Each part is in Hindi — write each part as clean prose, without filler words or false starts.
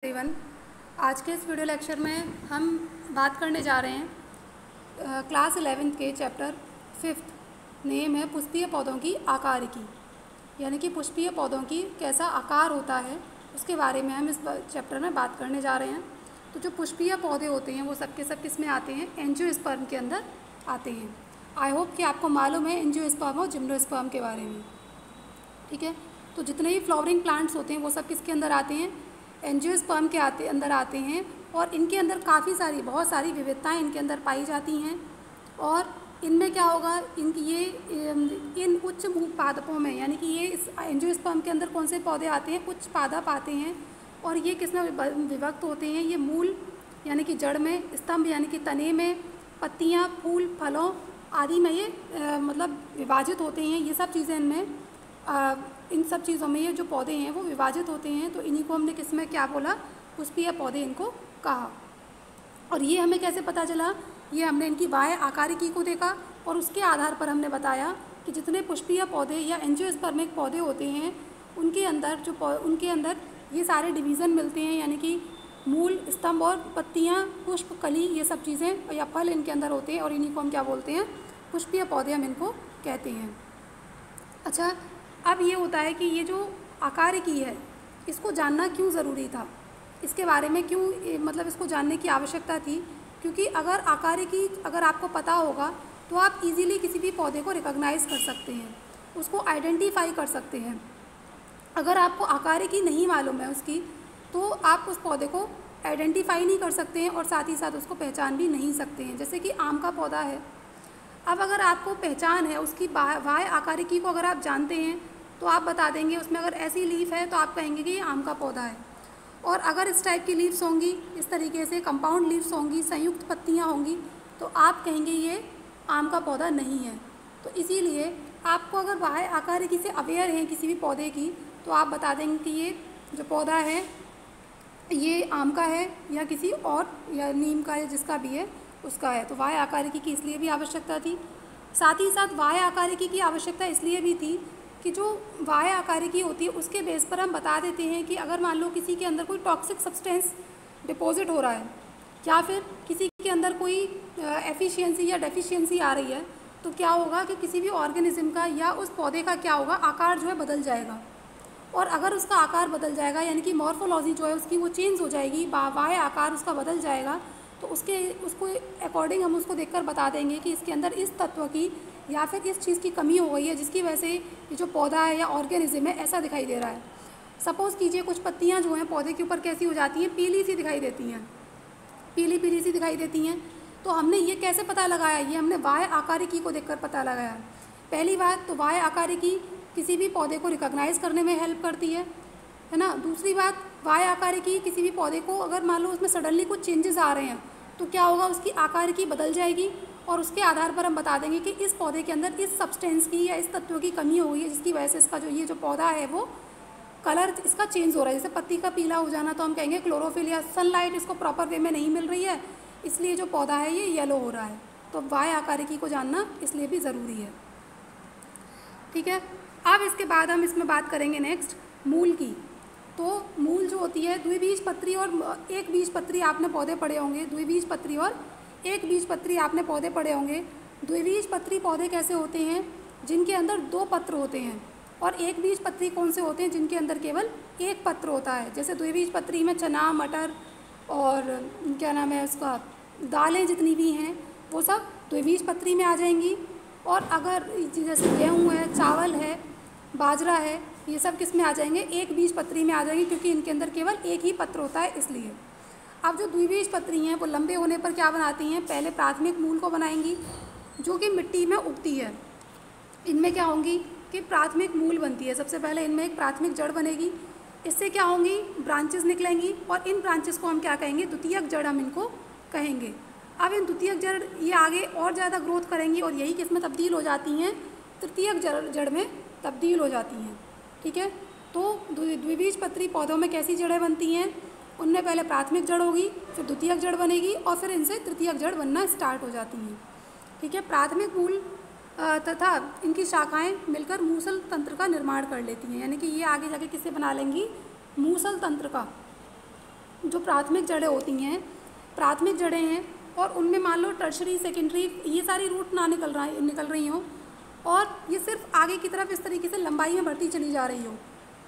एवरीवन, आज के इस वीडियो लेक्चर में हम बात करने जा रहे हैं क्लास 11th के चैप्टर 5th। नेम है पुष्पीय पौधों की आकारिकी, यानी कि पुष्पीय पौधों की कैसा आकार होता है उसके बारे में हम इस चैप्टर में बात करने जा रहे हैं। तो जो पुष्पीय पौधे होते हैं वो सब के सब किस में आते हैं? एंजियोस्पर्म के अंदर आते हैं। आई होप कि आपको मालूम है एंजियोस्पर्म और जिम्नोस्पर्म के बारे में। ठीक है, तो जितने भी फ्लावरिंग प्लांट्स होते हैं वो सब किसके अंदर आते हैं? एंजियोस्पर्म के अंदर आते हैं। और इनके अंदर बहुत सारी विविधताएं इनके अंदर पाई जाती हैं। और इनमें क्या होगा, इन उच्च पादपों में, यानी कि ये इस एंजियोस्पर्म के अंदर कौन से पौधे आते हैं? उच्च पादप आते हैं। और ये किस में विभक्त होते हैं? ये मूल यानी कि जड़ में, स्तंभ यानी कि तने में, पत्तियाँ, फूल, फलों आदि में ये मतलब विभाजित होते हैं। ये सब चीज़ें इन सब चीज़ों में ये जो पौधे हैं वो विभाजित होते हैं। तो इन्हीं को हमने किस में क्या बोला? पुष्पीय पौधे इनको कहा। और ये हमें कैसे पता चला? ये हमने इनकी बाह्य आकारिकी को देखा और उसके आधार पर हमने बताया कि जितने पुष्पीय पौधे या एंजियोस्पर्मिक पौधे होते हैं उनके अंदर ये सारे डिवीज़न मिलते हैं, यानी कि मूल, स्तंभ और पत्तियाँ, पुष्प, कली, ये सब चीज़ें या फल इनके अंदर होते हैं। और इन्हीं को हम क्या बोलते हैं? पुष्पीय पौधे हम इनको कहते हैं। अच्छा, अब ये होता है कि ये जो आकारिकी है इसको जानना क्यों ज़रूरी था? इसके बारे में क्यों मतलब इसको जानने की आवश्यकता थी? क्योंकि अगर आकारिकी अगर आपको पता होगा तो आप इजीली किसी भी पौधे को रिकॉग्नाइज़ कर सकते हैं, उसको आइडेंटिफाई कर सकते हैं। अगर आपको आकारिकी नहीं मालूम है उसकी तो आप उस पौधे को आइडेंटिफाई नहीं कर सकते हैं और साथ ही साथ उसको पहचान भी नहीं सकते हैं। जैसे कि आम का पौधा है, अब अगर आपको पहचान है उसकी बाह्य आकारिकी को अगर आप जानते हैं तो आप बता देंगे उसमें अगर ऐसी लीफ है तो आप कहेंगे कि ये आम का पौधा है। और अगर इस टाइप की लीव्स होंगी, इस तरीके से कंपाउंड लीव्स होंगी, संयुक्त पत्तियां होंगी, तो आप कहेंगे ये आम का पौधा नहीं है। तो इसीलिए आपको अगर बाह्य आकारिकी से अवेयर हैं किसी भी पौधे की तो आप बता देंगे कि ये जो पौधा है ये आम का है या किसी और, या नीम का, या जिसका भी है उसका है। तो बाह्य आकारिकी की इसलिए भी आवश्यकता थी। साथ ही साथ बाह्य आकारिकी की आवश्यकता इसलिए भी थी कि जो बाह्य आकारिकी होती है उसके बेस पर हम बता देते हैं कि अगर मान लो किसी के अंदर कोई टॉक्सिक सब्सटेंस डिपॉजिट हो रहा है या फिर किसी के अंदर कोई एफिशिएंसी या डेफिशिएंसी आ रही है तो क्या होगा कि किसी भी ऑर्गेनिज्म का या उस पौधे का क्या होगा, आकार जो है बदल जाएगा। और अगर उसका आकार बदल जाएगा यानी कि मॉर्फोलॉजी जो है उसकी वो चेंज हो जाएगी, बाह्य आकार उसका बदल जाएगा, तो उसको अकॉर्डिंग हम उसको देखकर बता देंगे कि इसके अंदर इस तत्व की या फिर इस चीज़ की कमी हो गई है जिसकी वजह से ये जो पौधा है या ऑर्गेनिज्म है ऐसा दिखाई दे रहा है। सपोज़ कीजिए कुछ पत्तियां जो हैं पौधे के ऊपर कैसी हो जाती हैं? पीली सी दिखाई देती हैं, पीली सी दिखाई देती हैं। तो हमने ये कैसे पता लगाया? ये हमने बाह्य आकारिकी को देखकर पता लगाया। पहली बात तो बाह्य आकारिकी किसी भी पौधे को रिकॉग्नाइज़ करने में हेल्प करती है ना। दूसरी बात, बाह्य आकारिकी किसी भी पौधे को अगर मान लो उसमें सडनली कुछ चेंजेस आ रहे हैं तो क्या होगा, उसकी आकारिकी बदल जाएगी और उसके आधार पर हम बता देंगे कि इस पौधे के अंदर इस सब्सटेंस की या इस तत्व की कमी हो गई है जिसकी वजह से इसका जो पौधा है वो कलर इसका चेंज हो रहा है। जैसे पत्ती का पीला हो जाना तो हम कहेंगे क्लोरोफिल या सनलाइट इसको प्रॉपर वे में नहीं मिल रही है, इसलिए जो पौधा है ये येलो हो रहा है। तो बाह्य आकारिकी को जानना इसलिए भी ज़रूरी है। ठीक है, अब इसके बाद हम इसमें बात करेंगे नेक्स्ट मूल की। तो मूल जो होती है द्विबीजपत्री और एक बीजपत्री आपने पौधे पढ़े होंगे। द्विबीजपत्री और एक बीजपत्री आपने पौधे पढ़े होंगे। द्विबीजपत्री पौधे कैसे होते हैं? जिनके अंदर 2 पत्र होते हैं। और एक बीजपत्री कौन से होते हैं? जिनके अंदर केवल 1 पत्र होता है। जैसे द्विबीजपत्री में चना, मटर और क्या नाम है उसका, दालें जितनी भी हैं वो सब द्विबीजपत्री में आ जाएंगी। और अगर जैसे गेहूँ है, चावल है, बाजरा है, ये सब किस में आ जाएंगे? एक बीजपत्री में आ जाएंगे, क्योंकि इनके अंदर केवल 1 ही पत्र होता है इसलिए। अब जो द्विबीजपत्री हैं वो लंबे होने पर क्या बनाती हैं? पहले प्राथमिक मूल को बनाएंगी जो कि मिट्टी में उगती है। इनमें क्या होंगी कि प्राथमिक मूल बनती है। सबसे पहले इनमें एक प्राथमिक जड़ बनेगी, इससे क्या होंगी? ब्रांचेस निकलेंगी और इन ब्रांचेस को हम क्या कहेंगे? द्वितीयक जड़ हम इनको कहेंगे। अब इन द्वितीयक जड़ ये आगे और ज़्यादा ग्रोथ करेंगी और यही किस में तब्दील हो जाती हैं? तृतीयक जड़ में तब्दील हो जाती हैं। ठीक है, तो द्विबीजपत्री पौधों में कैसी जड़ें बनती हैं? उनमें पहले प्राथमिक जड़ होगी, फिर द्वितीयक जड़ बनेगी और फिर इनसे तृतीयक जड़ बनना स्टार्ट हो जाती हैं। ठीक है, प्राथमिक मूल तथा इनकी शाखाएं मिलकर मूसल तंत्र का निर्माण कर लेती हैं, यानी कि ये आगे जाके किसे बना लेंगी? मूसल तंत्र का। जो प्राथमिक जड़ें होती हैं, प्राथमिक जड़ें हैं और उनमें मान लो टर्शरी, सेकेंडरी ये सारी रूट ना निकल रही हों और ये सिर्फ आगे की तरफ इस तरीके से लंबाई में बढ़ती चली जा रही हो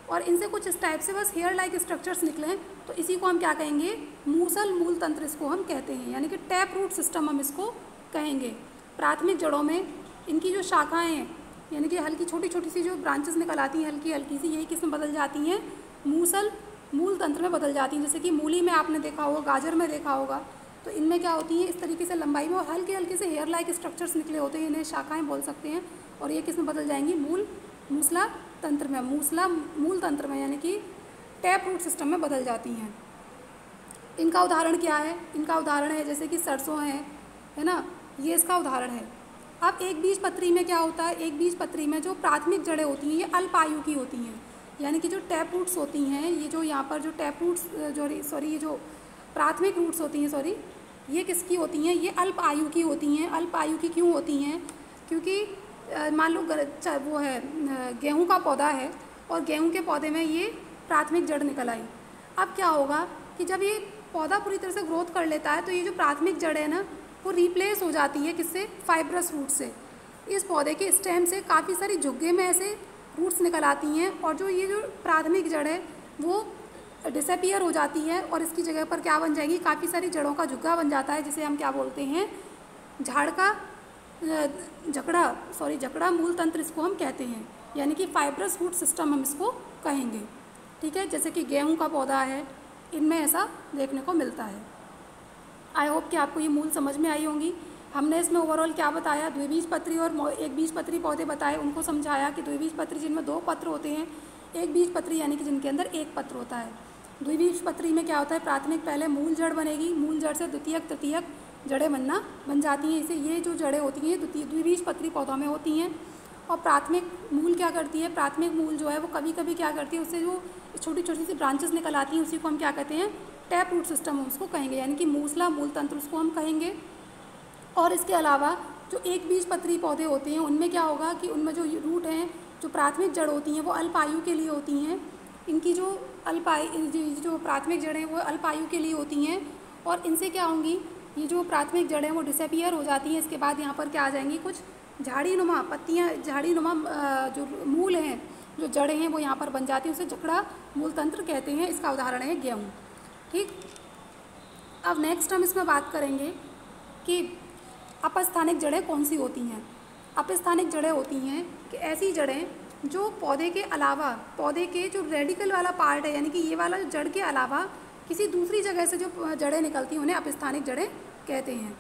और इनसे कुछ इस टाइप से बस हेयर लाइक स्ट्रक्चर्स निकलें, तो इसी को हम क्या कहेंगे, मूसल मूल तंत्र इसको हम कहते हैं, यानी कि टैप रूट सिस्टम हम इसको कहेंगे। प्राथमिक जड़ों में इनकी जो शाखाएं हैं, यानी कि हल्की छोटी छोटी सी जो ब्रांचेस निकल आती हैं हल्की हल्की सी, यही किस में बदल जाती हैं, मूसल मूल तंत्र में बदल जाती हैं। जैसे कि मूली में आपने देखा होगा, गाजर में देखा होगा, तो इनमें क्या होती हैं, इस तरीके से लंबाई में और हल्के हल्के से हेयर लाइक स्ट्रक्चर्स निकले होते हैं, इन्हें शाखाएँ बोल सकते हैं। और ये किस में बदल जाएंगी, मूसला तंत्र में, मूसला मूल तंत्र में, यानी कि टैप रूट सिस्टम में बदल जाती हैं। इनका उदाहरण क्या है, इनका उदाहरण है जैसे कि सरसों है ना, ये इसका उदाहरण है। अब एक बीजपत्री में क्या होता है, एक बीजपत्री में जो प्राथमिक जड़ें होती हैं ये अल्प आयु की होती हैं, यानी कि जो टैप रूट्स होती हैं, ये जो यहाँ पर जो टैप रूट्स ये जो प्राथमिक रूट्स होती हैं ये किसकी होती हैं, ये अल्प आयु की होती हैं। अल्प आयु की क्यों होती हैं, क्योंकि मान लो वो है गेहूं का पौधा है और गेहूं के पौधे में ये प्राथमिक जड़ निकल आई। अब क्या होगा कि जब ये पौधा पूरी तरह से ग्रोथ कर लेता है तो ये जो प्राथमिक जड़ है ना वो रिप्लेस हो जाती है किससे, फाइब्रस रूट से। इस पौधे के स्टेम से काफ़ी सारी झुग्गे में ऐसे रूट्स निकल आती हैं और जो ये जो प्राथमिक जड़ है वो डिसअपीयर हो जाती है और इसकी जगह पर क्या बन जाएगी, काफ़ी सारी जड़ों का झुग्गा बन जाता है, जिसे हम क्या बोलते हैं, जकड़ा मूल तंत्र इसको हम कहते हैं, यानी कि फाइब्रस रूट सिस्टम हम इसको कहेंगे। ठीक है, जैसे कि गेहूं का पौधा है, इनमें ऐसा देखने को मिलता है। आई होप कि आपको ये मूल समझ में आई होंगी। हमने इसमें ओवरऑल क्या बताया, द्विबीजपत्री और एक बीजपत्री पौधे बताए, उनको समझाया कि द्विबीजपत्री जिनमें 2 पत्र होते हैं, एक बीजपत्री यानी कि जिनके अंदर 1 पत्र होता है। द्विबीजपत्री में क्या होता है, प्राथमिक पहले मूल जड़ बनेगी, मूल जड़ से द्वितीयक तृतीयक जड़ें बन जाती हैं। इसे ये जो जड़ें होती हैं द्विबीजपत्री पौधों में होती हैं। और प्राथमिक मूल क्या करती है, प्राथमिक मूल जो है वो कभी कभी क्या करती है, उससे जो छोटी छोटी सी ब्रांचेस निकल आती हैं उसी को हम क्या कहते हैं, टैप रूट सिस्टम हम उसको कहेंगे, यानी कि मूसला मूल तंत्र उसको हम कहेंगे। और इसके अलावा जो एक बीजपत्री पौधे होते हैं उनमें क्या होगा कि उनमें जो रूट हैं, जो प्राथमिक जड़ होती हैं वो अल्प आयु के लिए होती हैं। इनकी जो जो प्राथमिक जड़ें हैं वो अल्प आयु के लिए होती हैं और इनसे क्या होंगी, ये जो प्राथमिक जड़ें वो डिसअपीयर हो जाती हैं। इसके बाद यहाँ पर क्या आ जाएंगी, कुछ झाड़ी नुमा पत्तियाँ, झाड़ी नुमा जो मूल हैं, जो जड़ें हैं वो यहाँ पर बन जाती हैं, उसे जकड़ा मूल तंत्र कहते हैं। इसका उदाहरण है गेहूँ। ठीक, अब नेक्स्ट हम इसमें बात करेंगे कि अपस्थानिक जड़ें कौन सी होती हैं। अपस्थानिक जड़ें होती हैं कि ऐसी जड़ें जो पौधे के अलावा, पौधे के जो रेडिकल वाला पार्ट है, यानी कि ये वाला जड़ के अलावा किसी दूसरी जगह से जो जड़ें निकलती हैं उन्हें अपस्थानिक जड़ें कहते हैं।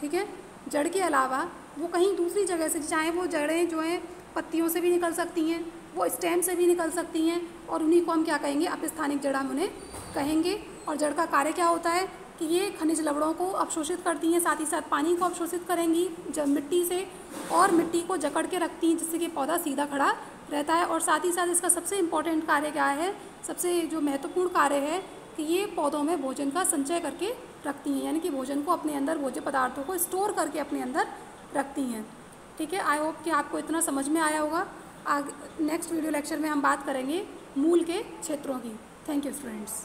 ठीक है, जड़ के अलावा वो कहीं दूसरी जगह से, चाहे वो जड़ें जो हैं पत्तियों से भी निकल सकती हैं, वो स्टेम से भी निकल सकती हैं, और उन्हीं को हम क्या कहेंगे, अपस्थानिक जड़ हम उन्हें कहेंगे। और जड़ का कार्य क्या होता है कि ये खनिज लवणों को अवशोषित करती हैं, साथ ही साथ पानी को अवशोषित करेंगी जब मिट्टी से, और मिट्टी को जकड़ के रखती हैं जिससे कि पौधा सीधा खड़ा रहता है। और साथ ही साथ इसका सबसे इम्पॉर्टेंट कार्य क्या है, सबसे जो महत्वपूर्ण कार्य है कि ये पौधों में भोजन का संचय करके रखती हैं, यानी कि भोजन को अपने अंदर, भोज्य पदार्थों को स्टोर करके अपने अंदर रखती हैं। ठीक है, आई होप कि आपको इतना समझ में आया होगा। नेक्स्ट वीडियो लेक्चर में हम बात करेंगे मूल के क्षेत्रों की। Thank you students.